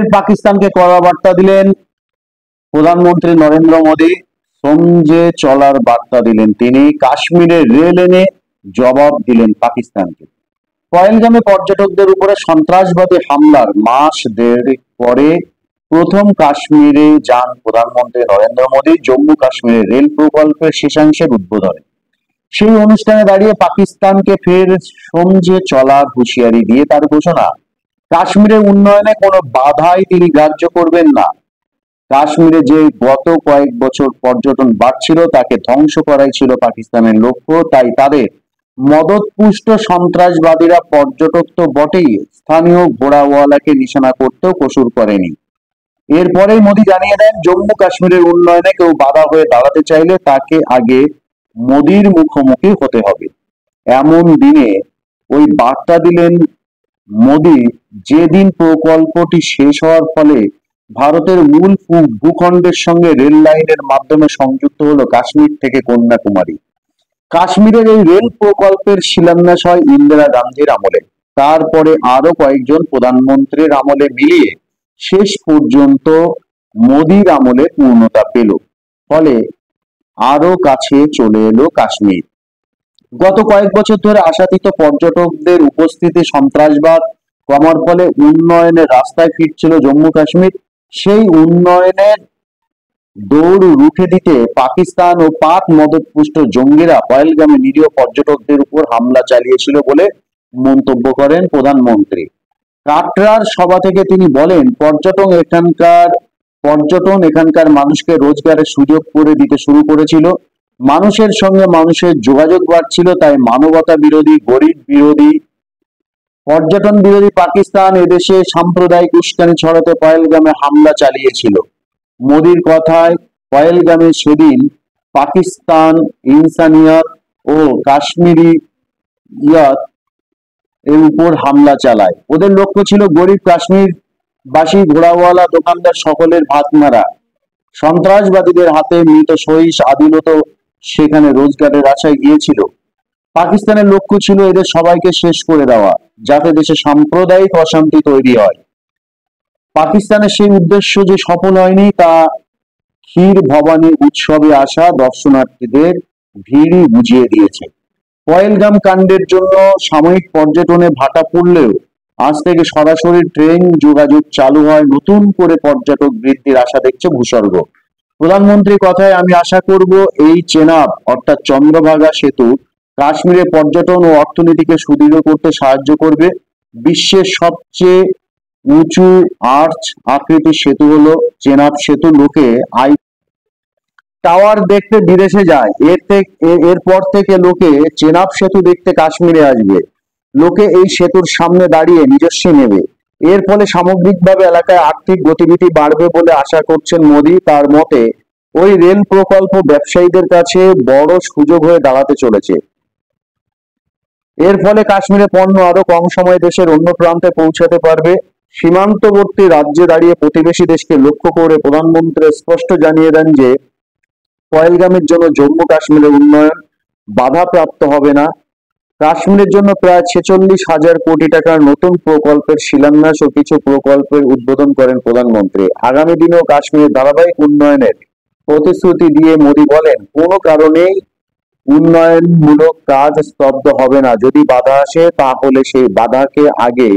ফের পাকিস্তানকে কড়া বার্তা দিলেন প্রধানমন্ত্রী নরেন্দ্র মোদী। সমঝে চলার বার্তা দিলেন তিনি। কাশ্মীরের রেল এনে জবাব দিলেন পাকিস্তানকে। পহেলগামে পর্যটকদের উপরে সন্ত্রাসবাদী হামলার মাস দেড় পরে প্রথম কাশ্মীরে যান প্রধানমন্ত্রী নরেন্দ্র মোদী জম্মু কাশ্মীরের রেল প্রকল্পের শেষাংশের উদ্বোধনে। সেই অনুষ্ঠানে দাঁড়িয়ে পাকিস্তানকে ফের সমঝে চলার হুঁশিয়ারি দিয়ে তার ঘোষণা, কাশ্মীরের উন্নয়নে কোনো বাধাই তিনি গ্রাহ্য করবেন না। কাশ্মীরে যে গত কয়েক বছর পর্যটন বাড়ছিল তাকে ধ্বংস করাই ছিল পাকিস্তানের লক্ষ্য, তাই তাদের মদতপুষ্ট সন্ত্রাসবাদীরা পর্যটক তো বটেই, স্থানীয় ঘোড়াওয়ালাকে নিশানা করতেও কসুর করেনি। এরপরেই মোদী জানিয়ে দেন, জম্মু কাশ্মীরের উন্নয়নে কেউ বাধা হয়ে দাঁড়াতে চাইলে তাকে আগে মোদীর মুখোমুখি হতে হবে। এমন দিনে ওই বার্তা দিলেন মোদী যেদিন প্রকল্পটি শেষ হওয়ার ফলে ভারতের মূল ভূখণ্ডের সঙ্গে রেল লাইনের মাধ্যমে সংযুক্ত হলো কাশ্মীর থেকে কন্যাকুমারী। কাশ্মীরের এই রেল প্রকল্পের শিলান্যাস হয় ইন্দিরা গান্ধীর আমলে, তারপরে আরো কয়েকজন প্রধানমন্ত্রীর আমলে মিলিয়ে শেষ পর্যন্ত মোদীর আমলে পূর্ণতা পেল। ফলে আরো কাছে চলে এলো কাশ্মীর। গত কয়েক বছর ধরে আশাতীত পর্যটকদের উপস্থিতি সন্ত্রাসবাদ কমার ফলে উন্নয়নের রাস্তায় ফিরছিল জম্মু কাশ্মীর। সেই উন্নয়নের দৌড় রুখে দিতে পাকিস্তান ও পাক মদতপুষ্ট জঙ্গিরা পহেলগামে নিরীহ পর্যটকদের উপর হামলা চালিয়েছিল বলে মন্তব্য করেন প্রধানমন্ত্রী। কাটরার সভা থেকে তিনি বলেন, পর্যটন এখানকার মানুষকে রোজগারের সুযোগ করে দিতে শুরু করেছিল। মানুষের সঙ্গে মানুষের যোগাযোগ বাড়ছিল, তাই মানবতা বিরোধী, গরিব বিরোধী, পর্যটন বিরোধী পাকিস্তান এদেশে সাম্প্রদায়িক উস্কানি ছড়াতে পহেলগামে হামলা চালিয়েছিল। মোদীর কথায়, পহেলগামে সেদিন পাকিস্তান ইনসানিয়ত ও কাশ্মীরি এর উপর হামলা চালায়। ওদের লক্ষ্য ছিল গরিব কাশ্মীরবাসী, ঘোড়াওয়ালা, দোকানদার সকলের ভাত মারা। সন্ত্রাসবাদীদের হাতে মৃত শহীদ আদিলত সেখানে রোজগারের আশায় গিয়েছিল। পাকিস্তানের লক্ষ্য ছিল এদের সবাইকে শেষ করে দেওয়া, যাতে দেশে সাম্প্রদায়িক অশান্তি তৈরি হয়। পাকিস্তানের সেই উদ্দেশ্য যে সফল হয়নি তা ক্ষীর ভবানী উৎসবে আসা দর্শনার্থীদের ভিড়ই বুঝিয়ে দিয়েছে। পহেলগাম কাণ্ডের জন্য সাময়িক পর্যটনে ভাটা পড়লেও আজ থেকে সরাসরি ট্রেন যোগাযোগ চালু হয়, নতুন করে পর্যটক বৃদ্ধির আশা দেখছে ভূস্বর্গ। প্রধানমন্ত্রীর কথায়, আমি আশা করব এই চেনাব অর্থাৎ চন্দ্রভাগা সেতু কাশ্মীরের পর্যটন ও অর্থনীতিকে সুদৃঢ় করতে সাহায্য করবে। বিশ্বের সবচেয়ে উঁচু আর্চ আকৃতির সেতু হলো চেনাব সেতু। লোকে টাওয়ার দেখতে বিদেশে যায়, এরপর থেকে লোকে চেনাব সেতু দেখতে কাশ্মীরে আসবে। লোকে এই সেতুর সামনে দাঁড়িয়ে নিজস্ব নেবে। এর ফলে সামগ্রিকভাবে এলাকায় আর্থিক গতিবিধি বাড়বে বলে আশা করছেন মোদী। তার মতে, ওই রেল প্রকল্প ব্যবসায়ীদের কাছে বড় সুযোগ হয়ে দাঁড়াতে চলেছে। এর ফলে কাশ্মীরে পণ্য আরো কম সময়ে দেশের অন্য প্রান্তে পৌঁছাতে পারবে। সীমান্তবর্তী রাজ্যে দাঁড়িয়ে প্রতিবেশী দেশকে লক্ষ্য করে প্রধানমন্ত্রী স্পষ্ট জানিয়ে দেন যে পহেলগামের জন্য জম্মু কাশ্মীরের উন্নয়ন বাধাপ্রাপ্ত হবে না। কাশ্মীরের জন্য প্রায় 46,000 কোটি টাকার নতুন প্রকল্পের শিলান্যাস ও কিছু প্রকল্পের উদ্বোধন করেন প্রধানমন্ত্রী। আগামী দিনেও কাশ্মীরের ধারাবাহিক উন্নয়নের প্রতিশ্রুতি দিয়ে মোদী বলেন, কোনো কারণেই উন্নয়নমূলক কাজ স্তব্ধ হবে না। যদি বাধা আসে তাহলে সেই বাধাকে আগে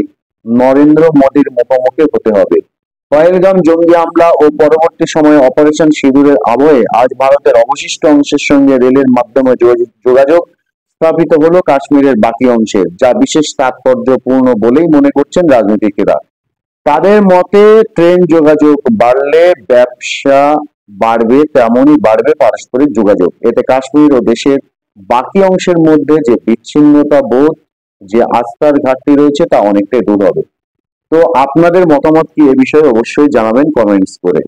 নরেন্দ্র মোদীর মুখোমুখি হতে হবে। পহেলগাম জঙ্গি হামলা ও পরবর্তী সময়ে অপারেশন সিঁদুরের আবহে আজ ভারতের অবশিষ্ট অংশের সঙ্গে রেলের মাধ্যমে যোগাযোগ স্থাপিত হলো কাশ্মীরের বাকি অংশের, যা বিশেষ তাৎপর্যপূর্ণ বলেই মনে করছেন রাজনীতিকেরা। তাদের মতে, ট্রেন যোগাযোগ বাড়লে ব্যবসা বাড়বে, তেমনই বাড়বে পারস্পরিক যোগাযোগ। এতে কাশ্মীর ও দেশের বাকি অংশের মধ্যে যে বিচ্ছিন্নতা বোধ, যে আস্থার ঘাটতি রয়েছে তা অনেকটাই দূর হবে। তো আপনাদের মতামত কি এ বিষয়ে অবশ্যই জানাবেন কমেন্টস করে।